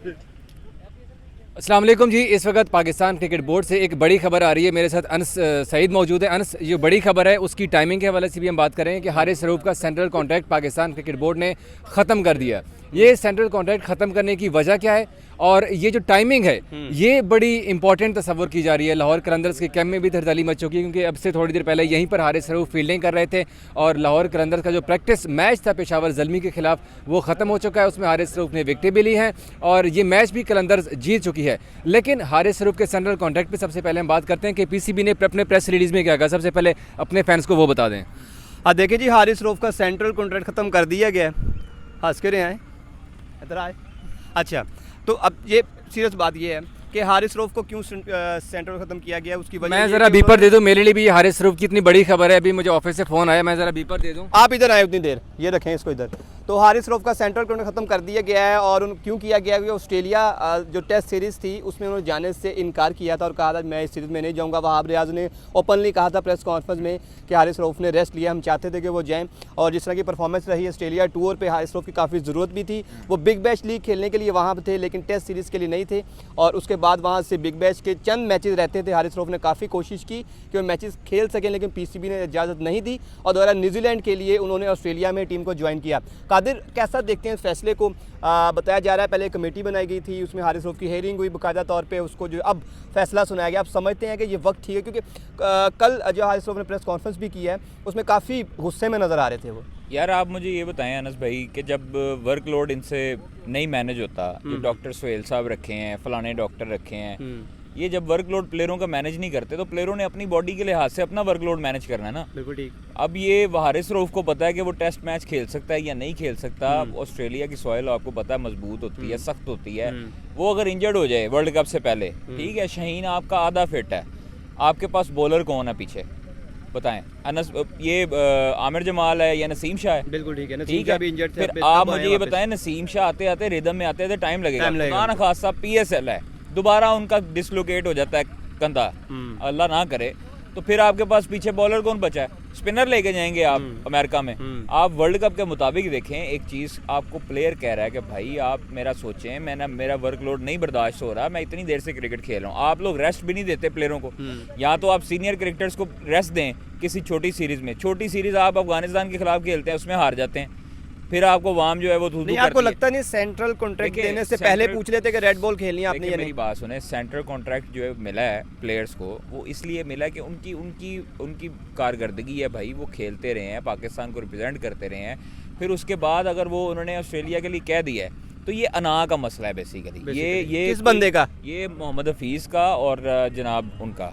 अस्सलाम वालेकुम जी। इस वक्त पाकिस्तान क्रिकेट बोर्ड से एक बड़ी खबर आ रही है। मेरे साथ अनस सईद मौजूद है। अनस, ये बड़ी खबर है, उसकी टाइमिंग के हवाले से भी हम बात करें कि हारिस रऊफ का central contract Pakistan cricket board ने ख़त्म कर दिया। ये सेंट्रल कॉन्ट्रैक्ट ख़त्म करने की वजह क्या है और ये जो टाइमिंग है ये बड़ी इंपॉर्टेंट तस्वर की जा रही है। लाहौर कलंदर्स के कैम्प में भी धड़धली मच चुकी है, क्योंकि अब से थोड़ी देर पहले यहीं पर हारिस रऊफ फील्डिंग कर रहे थे और लाहौर कलंदर्स का जो प्रैक्टिस मैच था पेशावर ज़ल्मी के खिलाफ वो ख़त्म हो चुका है। उसमें हारिस रऊफ ने विकेटें भी ली हैं और ये मैच भी कलंदर्स जीत चुकी है। लेकिन हारिस रऊफ के सेंट्रल कॉन्ट्रैक्ट पे सबसे पहले हम बात करते हैं कि पीसीबी ने अपने प्रेस रिलीज़ में क्या कहा। सबसे पहले अपने फैंस को वो बता दें। हाँ देखिए जी, हारिस रऊफ का सेंट्रल कॉन्ट्रैक्ट ख़त्म कर दिया गया है। हंस के रहे आए, इधर आए। अच्छा, तो अब ये सीरियस बात ये है कि हारिस रऊफ को क्यों सेंट्रल ख़त्म किया गया, उसकी वजह मैं ज़रा बीपर दे दूँ, मेरे लिए भी हारिस रऊफ की इतनी बड़ी खबर है। अभी मुझे ऑफिस से फ़ोन आया, मैं ज़रा बीपर दे दूँ। आप इधर आए उतनी देर, ये रखें इसको इधर। तो हारिस रऊफ का सेंट्रल कॉन्ट्रैक्ट ख़त्म कर दिया गया है और क्यों किया गया, क्योंकि ऑस्ट्रेलिया जो टेस्ट सीरीज़ थी उसमें उन्होंने जाने से इनकार किया था और कहा था मैं इस सीरीज़ में नहीं जाऊंगा। वहाब रियाज ने ओपनली कहा था प्रेस कॉन्फ्रेंस में कि हारिस रऊफ ने रेस्ट लिया, हम चाहते थे कि वो जाएँ। और जिस तरह की परफॉर्मेंस रही ऑस्ट्रेलिया टूर पर, हारिस रऊफ की काफ़ी ज़रूरत भी थी। वो बिग बैश लीग खेलने के लिए वहाँ थे लेकिन टेस्ट सीरीज़ के लिए नहीं थे। और उसके बाद वहाँ से बिग बैश के चंद मैचेस रहते थे। हारिस रऊफ ने काफ़ी कोशिश की कि वो मैचेस खेल सकें, लेकिन पीसीबी ने इजाज़त नहीं दी और दोबारा न्यूजीलैंड के लिए उन्होंने ऑस्ट्रेलिया में टीम को ज्वाइन किया। कादिर, कैसा देखते हैं इस फैसले को? बताया जा रहा है पहले कमेटी बनाई गई थी, उसमें हारिस रऊफ की हेयरिंग हुई बाकायदा तौर पे, उसको जो अब फैसला सुनाया गया। आप समझते हैं कि ये वक्त ठीक है? क्योंकि कल जो हारिस रऊफ ने प्रेस कॉन्फ्रेंस भी की है उसमें काफ़ी गुस्से में नज़र आ रहे थे वो। यार आप मुझे ये बताएं अनस भाई कि जब वर्कलोड इनसे नहीं मैनेज होता, जो डॉक्टर सोहेल साहब रखे हैं, फलाने डॉक्टर रखे हैं, ये जब वर्कलोड प्लेयरों का मैनेज नहीं करते तो प्लेयरों ने अपनी बॉडी के लिहाज से अपना वर्कलोड मैनेज करना है ना। बिल्कुल ठीक। अब ये हारिस रऊफ को पता है कि वो टेस्ट मैच खेल सकता है या नहीं खेल सकता। ऑस्ट्रेलिया की सॉइल आपको पता है मजबूत होती है, सख्त होती है। वो अगर इंजर्ड हो जाए वर्ल्ड कप से पहले, ठीक है, शाहीन आपका आधा फिट है, आपके पास बॉलर कौन है पीछे बताएं? अनस ये आमिर जमाल है या नसीम शाह है? बिल्कुल ठीक है, ठीक है। फिर आप मुझे ये बताएं, नसीम शाह आते आते रिदम में आते आते टाइम लगेगा। खान खासा PSL है, दोबारा उनका डिसलोकेट हो जाता है कंधा, अल्लाह ना करे, तो फिर आपके पास पीछे बॉलर कौन बचा है? स्पिनर लेके जाएंगे आप अमेरिका में? आप वर्ल्ड कप के मुताबिक देखें, एक चीज़ आपको प्लेयर कह रहा है कि भाई आप मेरा सोचें, मेरा वर्कलोड नहीं बर्दाश्त हो रहा, मैं इतनी देर से क्रिकेट खेल रहा हूँ। आप लोग रेस्ट भी नहीं देते प्लेयरों को। या तो आप सीनियर क्रिकेटर्स को रेस्ट दें किसी छोटी सीरीज़ में। छोटी सीरीज़ आप अफगानिस्तान के खिलाफ खेलते हैं, उसमें हार जाते हैं, फिर आपको वाम जो है वो नहीं, आपको लगता नहीं सेंट्रल कॉन्ट्रैक्ट देने से पहले पूछ लेते कि रेड बॉल खेलनी है आपने या नहीं? मेरी बात सुने, सेंट्रल कॉन्ट्रैक्ट जो है मिला है प्लेयर्स को, वो इसलिए मिला कि उनकी कारकर्दगी है भाई, वो खेलते रहे हैं, पाकिस्तान को रिप्रेजेंट करते रहे हैं। फिर उसके बाद अगर वो उन्होंने ऑस्ट्रेलिया के लिए कह दिया है तो ये अना का मसला है बेसिकली। ये किस बंदे का? ये मोहम्मद हफीज़ का और जनाब उनका,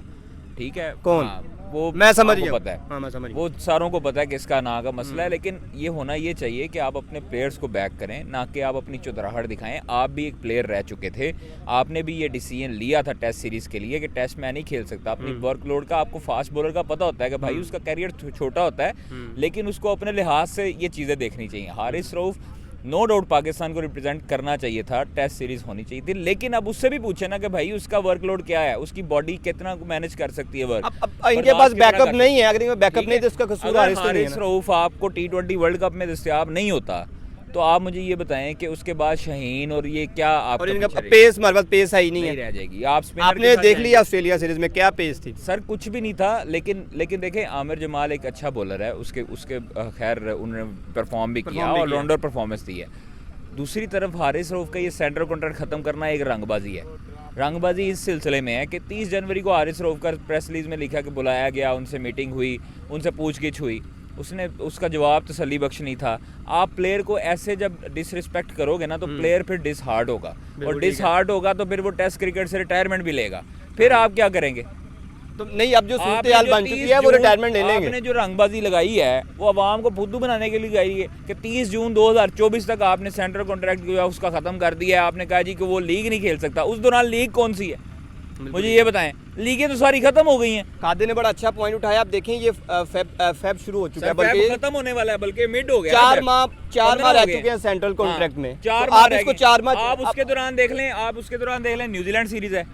ठीक है, कौन? हाँ, वो मैं समझ गया, पता है। हाँ, मैं समझ वो सारों को पता है कि इसका ना का मसला है। लेकिन ये होना ये चाहिए कि आप अपने प्लेयर्स को बैक करें, ना कि आप अपनी चुतराहट दिखाएं। आप भी एक प्लेयर रह चुके थे, आपने भी ये डिसीजन लिया था टेस्ट सीरीज़ के लिए कि टेस्ट मैं नहीं खेल सकता। अपनी वर्कलोड का आपको फास्ट बॉलर का पता होता है कि भाई उसका कैरियर छोटा होता है, लेकिन उसको अपने लिहाज से ये चीज़ें देखनी चाहिए। हारिस रऊफ नो डाउट पाकिस्तान को रिप्रेजेंट करना चाहिए था, टेस्ट सीरीज होनी चाहिए थी, लेकिन अब उससे भी पूछे ना कि भाई उसका वर्कलोड क्या है, उसकी बॉडी कितना मैनेज कर सकती है वर्क। अब इनके पास बैकअप नहीं है, अगर इनके बैकअप नहीं तो इसका कसूर हारिस रऊफ आपको T20 वर्ल्ड कप में दस्तयाब नहीं होता तो आप मुझे ये बताएं कि उसके बाद शाहीन और ये क्या आप, और इनका पेस, हमारे पास पेस है ही नहीं है, रह जाएगी। आप आपने देख लिया ऑस्ट्रेलिया सीरीज में क्या पेस थी सर, कुछ भी नहीं था। लेकिन देखें, आमिर जमाल एक अच्छा बॉलर है, उसके खैर उन्होंने परफॉर्म भी किया, ऑलराउंडर परफॉर्मेंस दी है। दूसरी तरफ हारिस रऊफ का ये सेंट्रल कॉन्ट्रैक्ट ख़त्म करना एक रंगबाजी है। रंगबाजी इस सिलसिले में है कि 30 जनवरी को हारिस रऊफ का प्रेस रिलीज में लिखा कि बुलाया गया, उनसे मीटिंग हुई, उनसे पूछगिछ हुई, उसका जवाब तसल्ली बख्श नहीं था। आप प्लेयर को ऐसे जब डिसरिस्पेक्ट करोगे ना तो प्लेयर फिर डिसहार्ड होगा, और डिसहार्ड होगा तो फिर वो टेस्ट क्रिकेट से रिटायरमेंट भी लेगा। फिर आप क्या करेंगे? तो नहीं, अब जो सूरत-ए-हाल बन चुकी है वो रिटायरमेंट ले लेंगे। आपने जो रंगबाजी लगाई है वो अवाम को फुद्दू बनाने के लिए लगाई है कि 30 जून 2024 तक आपने सेंट्रल कॉन्ट्रैक्ट जो है उसका ख़त्म कर दिया है। आपने कहा जी कि वो लीग नहीं खेल सकता। उस दौरान लीग कौन सी है मुझे ये बताएं? लीगें तो सारी खत्म हो गई हैं। कादिर ने बड़ा अच्छा पॉइंट उठाया। आप देखें ये फेब शुरू हो चुका है, बल्कि खत्म होने वाला है, बल्कि मिड हो गया। 4 माह रह चुके हैं सेंट्रल कॉन्ट्रैक्ट में। 4 माह, आप इसको 4 माह आप उसके दौरान देख लें न्यूजीलैंड सीरीज है,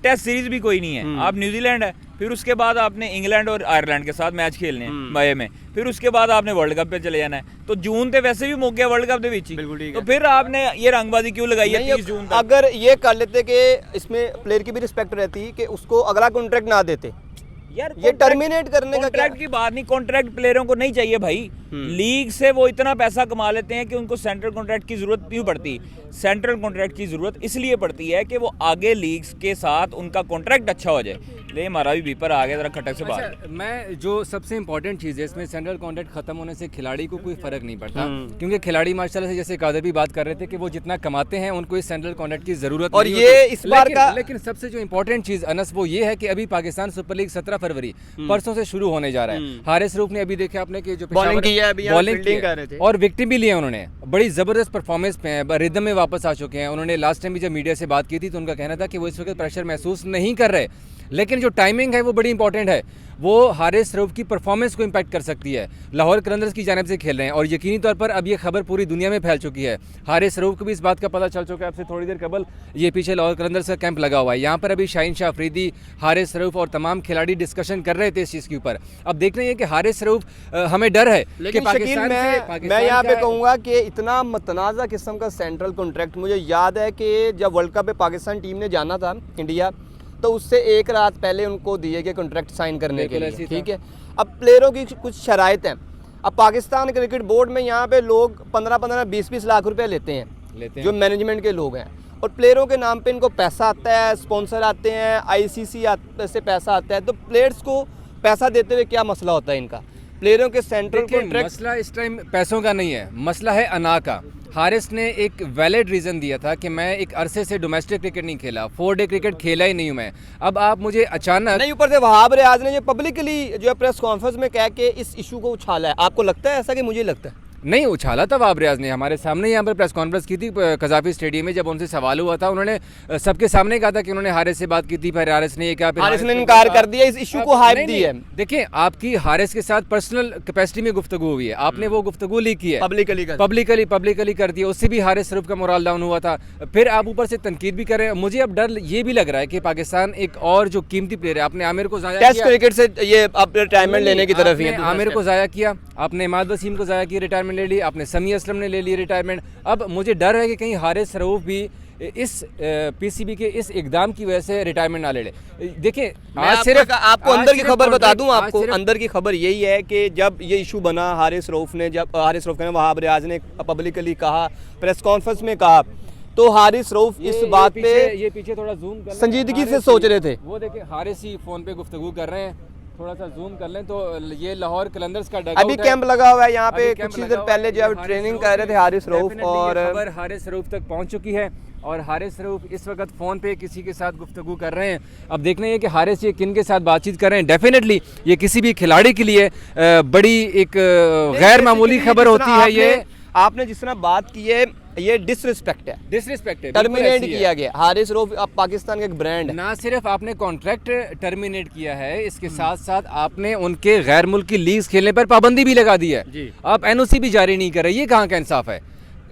टेस्ट सीरीज भी कोई नहीं है, आप न्यूजीलैंड है, फिर उसके बाद आपने इंग्लैंड और आयरलैंड के साथ मैच खेलने हैं मई में, फिर उसके बाद आपने वर्ल्ड कप पे चले जाना है। तो जून ते वैसे भी मुक गया वर्ल्ड कप दे विच, बिल्कुल ठीक तो फिर आपने ये रंगबाजी क्यों लगाई है 30 जून तक? अगर ये कर लेते कि इसमें प्लेयर की भी रिस्पेक्ट रहती कि उसको अगला कॉन्ट्रैक्ट ना देते, यार ये टर्मिनेट करने का कॉन्ट्रैक्ट की बात नहीं, कॉन्ट्रैक्ट प्लेयरों को नहीं चाहिए भाई। लीग से वो इतना पैसा कमा लेते हैं कि उनको सेंट्रल कॉन्ट्रैक्ट की जरूरत क्यों पड़ती? सेंट्रल कॉन्ट्रैक्ट की जरूरत इसलिए पड़ती है कि वो आगे लीग्स के साथ उनका कॉन्ट्रैक्ट अच्छा हो जाए। ले हमारा भी बीपर आ गया जरा खटक से बाहर। अच्छा, मैं जो सबसे इंपॉर्टेंट चीज़ है इसमें, सेंट्रल कॉन्ट्रैक्ट खत्म होने से खिलाड़ी को कोई फर्क नहीं पड़ता, क्योंकि खिलाड़ी माशाल्लाह से, जैसे कादर भी बात कर रहे थे कि वो जितना कमाते हैं उनको इस सेंट्रल कॉन्ट्रैक्ट की जरूरत और नहीं ये होती। इस बार का लेकिन सबसे जो इंपॉर्टेंट चीज़ अनस वो ये है कि अभी पाकिस्तान सुपर लीग 17 फरवरी परसों से शुरू होने जा रहा है। हारिस रऊफ ने अभी देखा आपने कि जो बॉलिंग की है, अभी बॉलिंग फील्डिंग कर रहे थे और विकेट भी लिए उन्होंने, बड़ी ज़बरदस्त परफॉर्मेंस पे हैं, रिदम में वापस आ चुके हैं। उन्होंने लास्ट टाइम भी जब मीडिया से बात की थी तो उनका कहना था कि वो इस वक्त प्रेशर महसूस नहीं कर रहे, लेकिन जो टाइमिंग है वो बड़ी इंपॉर्टेंट है, वो हारिस रऊफ की परफॉर्मेंस को इम्पैक्ट कर सकती है। लाहौर कलंदर्स की जानिब से खेल रहे हैं और यकीनी तौर पर अब ये खबर पूरी दुनिया में फैल चुकी है। हारिस रऊफ को भी इस बात का पता चल चुका है। आपसे थोड़ी देर कबल ये पीछे लाहौर कलंदर्स का कैंप लगा हुआ है, यहाँ पर अभी शाहीन शाह अफरीदी, हारिस रऊफ और तमाम खिलाड़ी डिस्कशन कर रहे थे इस चीज़ के ऊपर। अब देख रहे हैं कि हारिस रऊफ, हमें डर है लेकिन शकील मैं यहाँ पे कहूँगा कि इतना मतनाज़ा किस्म का सेंट्रल कॉन्ट्रैक्ट, मुझे याद है कि जब वर्ल्ड कप पे पाकिस्तान टीम ने जाना था इंडिया, तो उससे एक रात पहले उनको दिए गए कॉन्ट्रैक्ट साइन करने के लिए, ठीक है। अब प्लेयरों की कुछ शराइत हैं। अब पाकिस्तान क्रिकेट बोर्ड में यहाँ पे लोग 15-15, 20-20 लाख रुपए लेते हैं जो मैनेजमेंट के लोग हैं, और प्लेयरों के नाम पे इनको पैसा आता है, स्पॉन्सर आते हैं, आईसीसी से पैसा आता है। तो प्लेयर्स को पैसा देते हुए क्या मसला होता है इनका? प्लेयरों के सेंट्रल कॉन्ट्रैक्ट, मसला इस टाइम पैसों का नहीं है, मसला है अना का। हारिस ने एक वैलिड रीज़न दिया था कि मैं एक अरसे से डोमेस्टिक क्रिकेट नहीं खेला, 4 डे क्रिकेट खेला ही नहीं हूँ मैं। अब आप मुझे अचानक नहीं, ऊपर से वहाब रियाज ने जो पब्लिकली जो प्रेस कॉन्फ्रेंस में कह के इस इशू को उछाला है, आपको लगता है ऐसा? कि मुझे लगता है नहीं उछाला था। वहाब रियाज ने हमारे सामने यहाँ पर प्रेस कॉन्फ्रेंस की थी कजाफी स्टेडियम में, जब उनसे सवाल हुआ था उन्होंने सबके सामने कहा था कि उन्होंने हारिस से बात की थी, फिर हारिस ने ये कहा, हारिस ने इनकार कर दिया, इस इशू को हाइप दी है। देखिए, आपकी हारिस के साथ पर्सनल कैपेसिटी में गुफ्तगू हुई है, आपने वो गुफ्तगू लीक की है, पब्लिकली कर दिया, उससे भी हारिस रऊफ का मोराल डाउन हुआ था। फिर आप ऊपर से तनकीद भी कर रहे हैं। मुझे अब डर ये भी लग रहा है कि पाकिस्तान एक और जो कीमती प्लेयर है, आपने आमिर को जाया टेस्ट क्रिकेट से ये अब रिटायरमेंट लेने की तरफ ही है, आमिर को जाया किया, आपने इमाद वसीम को जाया किया, रिटायरमेंट ले ली, आपने समी असलम ने ले ली रिटायरमेंट। अब मुझे डर है कि कहीं हारिस रऊफ भी इस पीसीबी के इस इकदाम की वजह से रिटायरमेंट ना ले ले। देखिए, आज सिर्फ आपको अंदर की खबर बता दूं, आपको अंदर की खबर यही है कि जब ये इशू बना, हारिस रऊफ ने वहाब रियाज ने पब्लिकली कहा, प्रेस कॉन्फ्रेंस में कहा, तो हारिस रऊफ इस बात पे ये पीछे थोड़ा जूम कर संजीदगी से सोच रहे थे। वो देखिए, हारिस ही फोन पे गुफ्तगू कर रहे हैं, थोड़ा सा जूम कर लें तो ये लाहौर कलंदर्स का अभी कैंप लगा हुआ है यहाँ पे। कुछ ही देर पहले जो ट्रेनिंग कर रहे थे हारिस रऊफ, और खबर हारिस रऊफ तक पहुँच चुकी है और हारिस रऊफ इस वक्त फ़ोन पे किसी के साथ गुफ्तगू कर रहे हैं। अब देखना है कि हारिस ये किन के साथ बातचीत कर रहे हैं। डेफिनेटली ये किसी भी खिलाड़ी के लिए बड़ी एक गैर मामूली खबर होती है। ये आपने जिस तरह बात की है, ये डिसरिस्पेक्ट है, टर्मिनेट किया गया। हारिस रऊफ अब पाकिस्तान का एक ब्रांड है। ना सिर्फ आपने कॉन्ट्रैक्ट टर्मिनेट किया है, इसके साथ साथ आपने उनके गैर मुल्की लीग्स खेलने पर पाबंदी भी लगा दी है। आप एनओसी भी जारी नहीं कर रहे, ये कहाँ का इंसाफ है?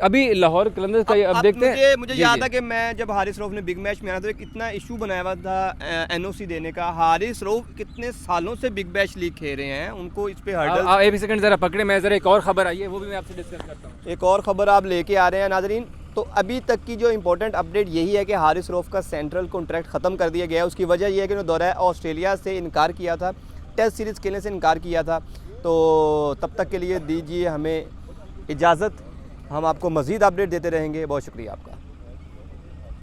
अभी लाहौर कलंदर्स का अब देखते हैं। मुझे याद है कि मैं जब हारिस रऊफ ने बिग मैच में आया था, कितना इशू बनाया हुआ था एनओसी देने का। हारिस रऊफ कितने सालों से बिग मैच लीग खेल रहे हैं, उनको इस पे हर्डल। एक सेकंड जरा पकड़े, मैं जरा एक और खबर आई है वो भी मैं आपसे डिस्कस करता हूँ। एक और खबर आप लेके आ रहे हैं नाजरीन। तो अभी तक की जो इंपॉर्टेंट अपडेट यही है कि हारिस रऊफ का सेंट्रल कॉन्ट्रैक्ट ख़त्म कर दिया गया है। उसकी वजह यह है कि उन्होंने दौरा ऑस्ट्रेलिया से इनकार किया था, टेस्ट सीरीज़ खेलने से इनकार किया था। तो तब तक के लिए दीजिए हमें इजाज़त, हम आपको मज़ीद अपडेट देते रहेंगे। बहुत शुक्रिया आपका।